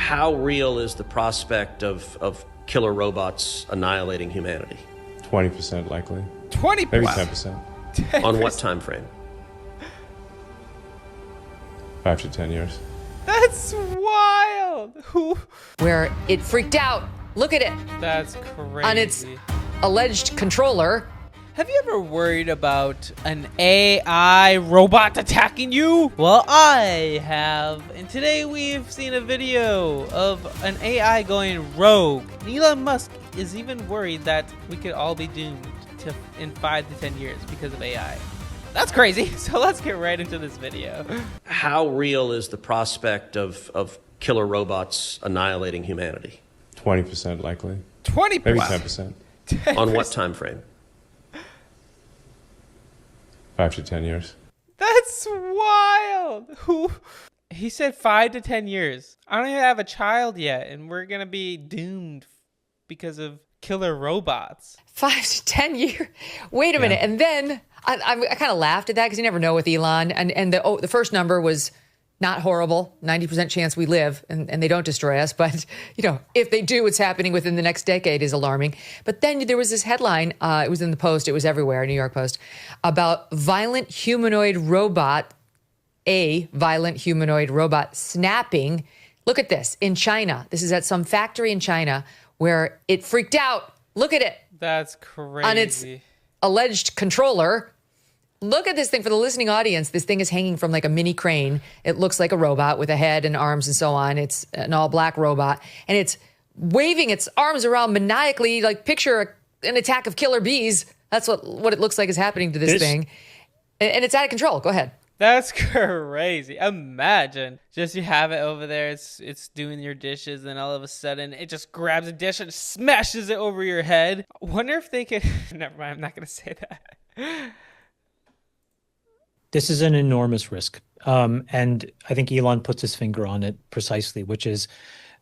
How real is the prospect of killer robots annihilating humanity? 20% likely. 20%? Maybe 10%. 10%. On what time frame? 5 to 10 years. That's wild. Where it freaked out. Look at it. That's crazy. On its alleged controller. Have you ever worried about an AI robot attacking you? Well, I have. And today we've seen a video of an AI going rogue. Elon Musk is even worried that we could all be doomed in 5 to 10 years because of AI. That's crazy. So let's get right into this video. How real is the prospect of killer robots annihilating humanity? 20% likely. 20%? Maybe 10%. 10%. On what time frame? 5 to 10 years. That's wild. He said 5 to 10 years. I don't even have a child yet, and we're going to be doomed because of killer robots. 5 to 10 years. Wait a minute. And then I kind of laughed at that because you never know with Elon. And the first number was not horrible. 90% chance we live and they don't destroy us. But, you know, if they do, what's happening within the next decade is alarming. But then there was this headline. It was in the Post. It was everywhere, New York Post, about violent humanoid robot snapping. Look at this in China. This is at some factory in China where it freaked out. Look at it. That's crazy. On its alleged controller. Look at this thing for the listening audience. This thing is hanging from like a mini crane. It looks like a robot with a head and arms and so on. It's an all black robot and it's waving its arms around maniacally. Like picture an attack of killer bees. That's what it looks like is happening to this thing. And it's out of control. Go ahead. That's crazy. Imagine just you have it over there. It's doing your dishes, and all of a sudden it just grabs a dish and smashes it over your head. I wonder if they could. Never mind. I'm not going to say that. This is an enormous risk. And I think Elon puts his finger on it precisely, which is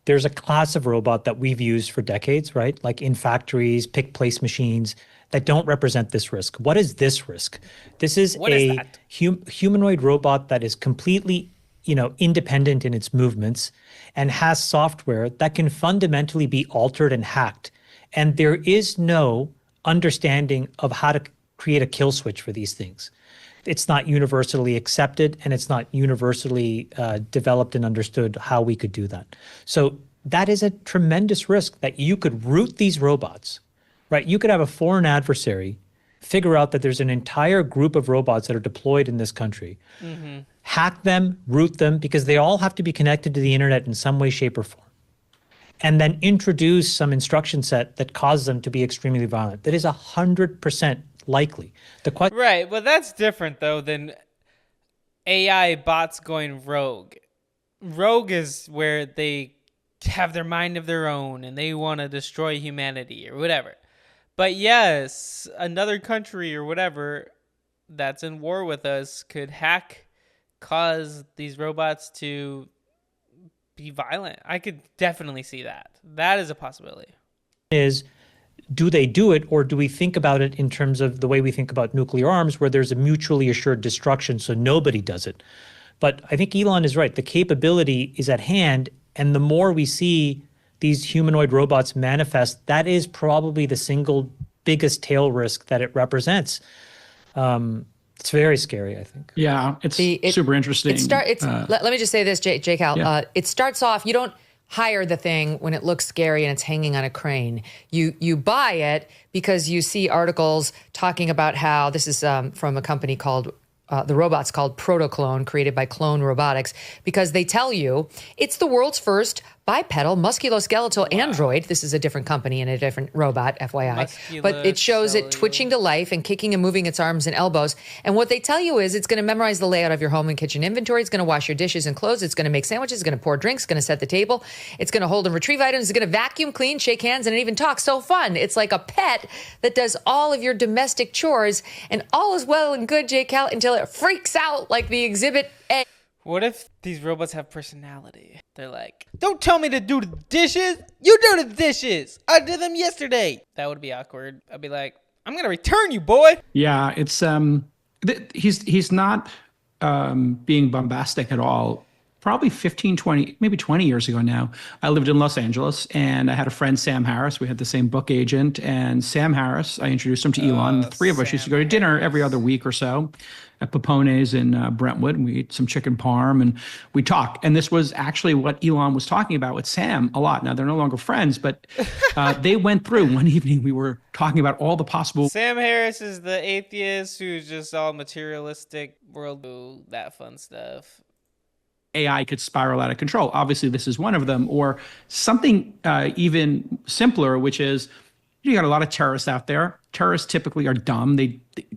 there's a class of robot that we've used for decades, right? Like in factories, pick place machines that don't represent this risk. What is this risk? This is humanoid robot that is completely, independent in its movements and has software that can fundamentally be altered and hacked. And there is no understanding of how to create a kill switch for these things. It's not universally accepted and it's not universally developed and understood how we could do that. So that is a tremendous risk that you could root these robots, right? You could have a foreign adversary figure out that there's an entire group of robots that are deployed in this country, hack them, root them, because they all have to be connected to the internet in some way, shape, or form, and then introduce some instruction set that causes them to be extremely violent. That is 100% likely. Right, well, that's different, though, than AI bots going rogue. Rogue is where they have their mind of their own and they want to destroy humanity or whatever. But yes, another country or whatever that's in war with us could cause these robots to be violent. I could definitely see that. That is a possibility. Do they do it, or do we think about it in terms of the way we think about nuclear arms, where there's a mutually assured destruction so nobody does it? But I think Elon is right. The capability is at hand, and the more we see these humanoid robots manifest, that is probably the single biggest tail risk that it represents. It's very scary, I think. Yeah, it's super interesting. Let me just say this, Jake Al. Yeah. It starts off, you don't hire the thing when it looks scary and it's hanging on a crane. You buy it because you see articles talking about how this is from a company called the robot's called Protoclone, created by Clone Robotics, because they tell you it's the world's first bipedal musculoskeletal android. This is a different company and a different robot, FYI. But it shows it twitching to life and kicking and moving its arms and elbows. And what they tell you is it's going to memorize the layout of your home and kitchen inventory. It's going to wash your dishes and clothes. It's going to make sandwiches. It's going to pour drinks. It's going to set the table. It's going to hold and retrieve items. It's going to vacuum, clean, shake hands, and even talk. So fun. It's like a pet that does all of your domestic chores. And all is well and good, Jake Cal, until it freaks out like the Exhibit A. What if these robots have personality? They're like, don't tell me to do the dishes. You do the dishes. I did them yesterday. That would be awkward. I'd be like, I'm going to return you, boy. Yeah, it's he's not being bombastic at all. probably 15, 20, maybe 20 years ago now. I lived in Los Angeles, and I had a friend, Sam Harris. We had the same book agent, and Sam Harris, I introduced him to Elon. The three of us used to go to dinner every other week or so at Papone's in Brentwood, and we ate some chicken parm, and we talk. And this was actually what Elon was talking about with Sam a lot. Now, they're no longer friends, but they went through one evening. We were talking about all the possible. Sam Harris is the atheist who's just all materialistic, world, that fun stuff. AI could spiral out of control. Obviously, this is one of them. Or something even simpler, which is you got a lot of terrorists out there. Terrorists typically are dumb.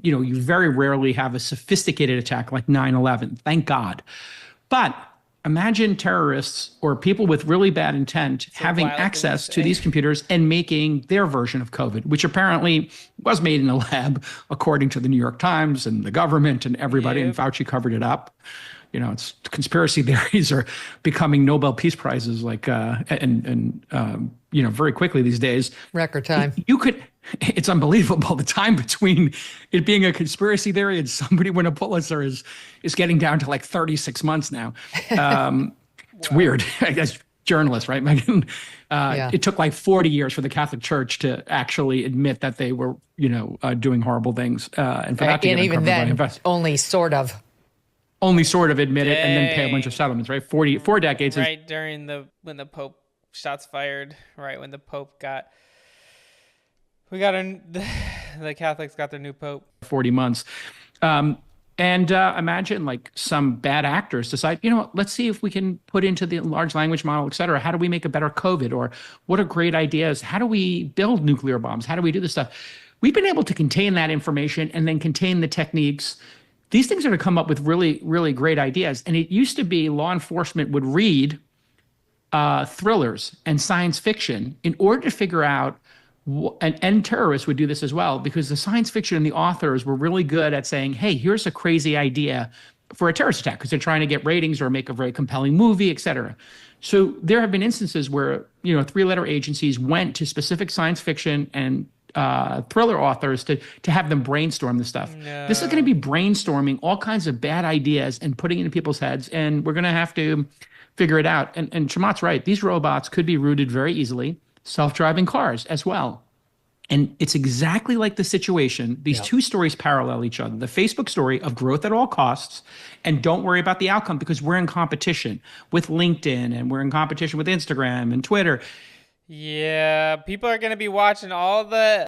You very rarely have a sophisticated attack like 9/11. Thank God. But imagine terrorists or people with really bad intent having access to these computers and making their version of COVID, which apparently was made in a lab, according to the New York Times and the government and everybody. And Fauci covered it up. It's conspiracy theories are becoming Nobel Peace Prizes, very quickly these days. Record time. It's unbelievable. The time between it being a conspiracy theory and somebody winning a Pulitzer is getting down to like 36 months now. It's weird. I guess journalists, right, Megan? It took like 40 years for the Catholic Church to actually admit that they were, doing horrible things, and for that to get even then, only sort of admit it and then pay a bunch of settlements, right? 4 decades. Right during when the Pope shots fired, right when the Pope the Catholics got their new Pope. 40 months. Imagine like some bad actors decide, let's see if we can put into the large language model, et cetera. How do we make a better COVID? Or what are great ideas? How do we build nuclear bombs? How do we do this stuff? We've been able to contain that information and then contain the techniques. These things are going to come up with really, really great ideas. And it used to be law enforcement would read thrillers and science fiction in order to figure out, and terrorists would do this as well, because the science fiction and the authors were really good at saying, hey, here's a crazy idea for a terrorist attack, because they're trying to get ratings or make a very compelling movie, et cetera. So there have been instances where, three-letter agencies went to specific science fiction and thriller authors to have them brainstorm this stuff. No. This is going to be brainstorming all kinds of bad ideas and putting it into people's heads, and we're going to have to figure it out. And Shamat's right. These robots could be rooted very easily. Self-driving cars as well. And it's exactly like the situation. These two stories parallel each other. The Facebook story of growth at all costs and don't worry about the outcome because we're in competition with LinkedIn and we're in competition with Instagram and Twitter. Yeah, people are going to be watching all the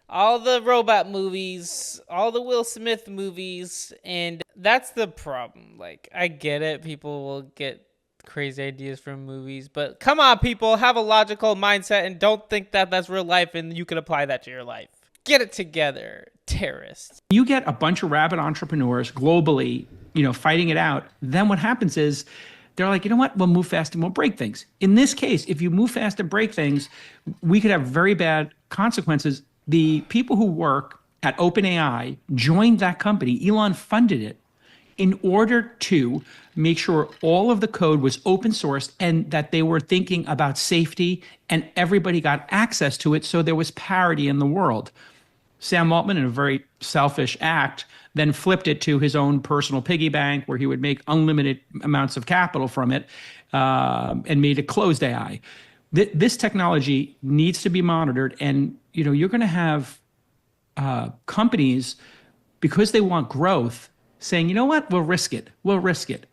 robot movies, all the Will Smith movies, and that's the problem. Like, I get it. People will get crazy ideas from movies, but come on, people, have a logical mindset and don't think that that's real life and you can apply that to your life. Get it together, terrorists. You get a bunch of rabid entrepreneurs globally, fighting it out. Then what happens is they're like, you know what? We'll move fast and we'll break things. In this case, if you move fast and break things, we could have very bad consequences. The people who work at OpenAI joined that company. Elon funded it in order to make sure all of the code was open sourced and that they were thinking about safety and everybody got access to it so there was parity in the world. Sam Altman, in a very selfish act, then flipped it to his own personal piggy bank where he would make unlimited amounts of capital from it and made a closed AI. This technology needs to be monitored, and you're going to have companies, because they want growth, saying, you know what, we'll risk it.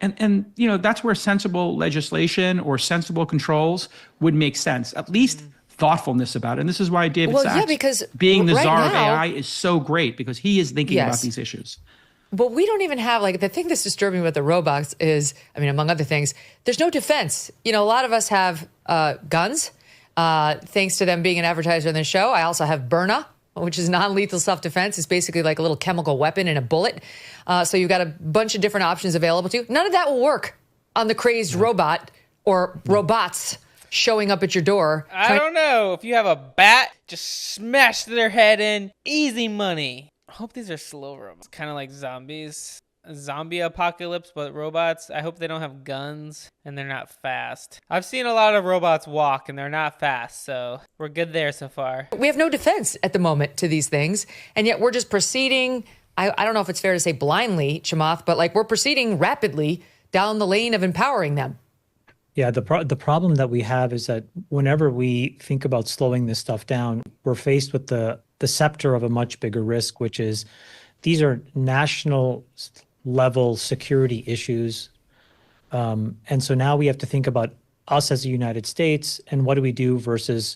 And that's where sensible legislation or sensible controls would make sense, at least thoughtfulness about it. And this is why David Sacks, because being the right czar of now, AI, is so great, because he is thinking about these issues. But we don't even have, the thing that's disturbing with the robots is, among other things, there's no defense. A lot of us have guns, thanks to them being an advertiser on the show. I also have Byrna, which is non-lethal self-defense. It's basically like a little chemical weapon in a bullet. So you've got a bunch of different options available to you. None of that will work on the crazed robot or robots showing up at your door. I don't know. If you have a bat, just smash their head in. Easy money. I hope these are slow robots. Kind of like zombies. Zombie apocalypse, but robots. I hope they don't have guns and they're not fast. I've seen a lot of robots walk and they're not fast, so we're good there so far. We have no defense at the moment to these things, and yet we're just proceeding. I don't know if it's fair to say blindly, Chamath, but we're proceeding rapidly down the lane of empowering them. Yeah, the problem that we have is that whenever we think about slowing this stuff down, we're faced with the scepter of a much bigger risk, which is these are national level security issues. And so now we have to think about us as the United States and what do we do versus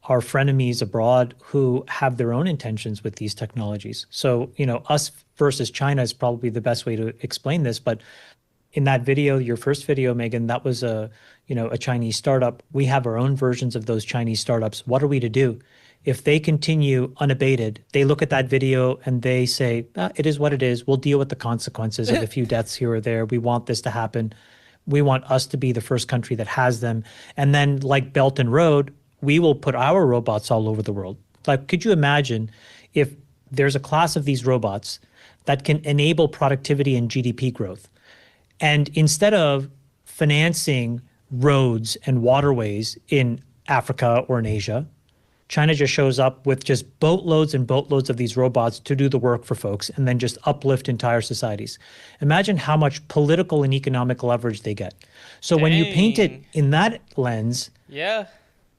our frenemies abroad who have their own intentions with these technologies. So, us versus China is probably the best way to explain this. But in that video, your first video, Megan, that was a Chinese startup. We have our own versions of those Chinese startups. What are we to do? If they continue unabated, they look at that video and they say, it is what it is. We'll deal with the consequences of a few deaths here or there. We want this to happen. We want us to be the first country that has them. And then like Belt and Road, we will put our robots all over the world. Like, could you imagine if there's a class of these robots that can enable productivity and GDP growth? And instead of financing roads and waterways in Africa or in Asia, China just shows up with just boatloads and boatloads of these robots to do the work for folks and then just uplift entire societies. Imagine how much political and economic leverage they get. So when you paint it in that lens,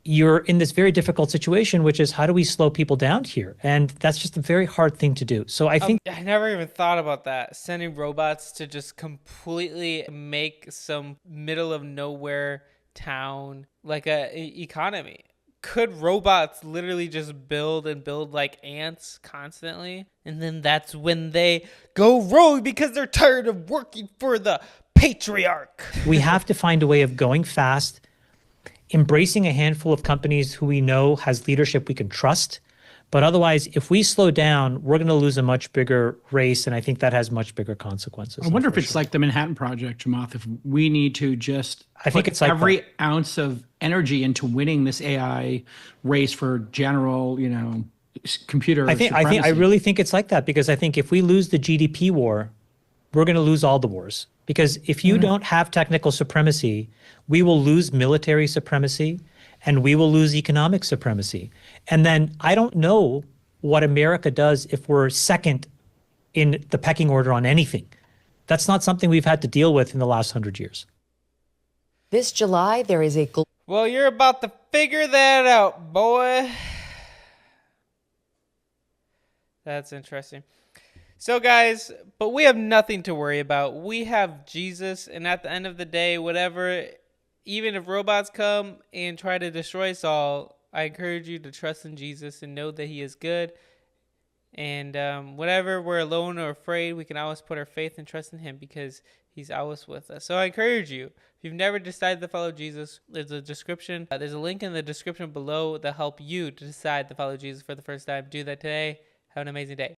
you're in this very difficult situation, which is how do we slow people down here? And that's just a very hard thing to do. So I think I never even thought about that. Sending robots to just completely make some middle of nowhere town like a economy. Could robots literally just build like ants constantly? And then that's when they go rogue because they're tired of working for the patriarch. we have to find a way of going fast, embracing a handful of companies who we know has leadership we can trust. But otherwise, if we slow down, we're going to lose a much bigger race. And I think that has much bigger consequences. I wonder if it's like the Manhattan Project, Chamath, if we need to just I think put it's like every ounce of energy into winning this AI race for general, computer supremacy. I really think it's like that, because I think if we lose the GDP war, we're going to lose all the wars. Because if you don't have technical supremacy, we will lose military supremacy and we will lose economic supremacy. And then I don't know what America does if we're second in the pecking order on anything. That's not something we've had to deal with in the last 100 years. This July, there is a Well, you're about to figure that out, boy. That's interesting. So, guys, but we have nothing to worry about. We have Jesus, and at the end of the day, whatever, even if robots come and try to destroy us all, I encourage you to trust in Jesus and know that he is good. And whenever we're alone or afraid, we can always put our faith and trust in him because he's always with us. So I encourage you, if you've never decided to follow Jesus, there's a link in the description below that help you to decide to follow Jesus for the first time. Do that today. Have an amazing day.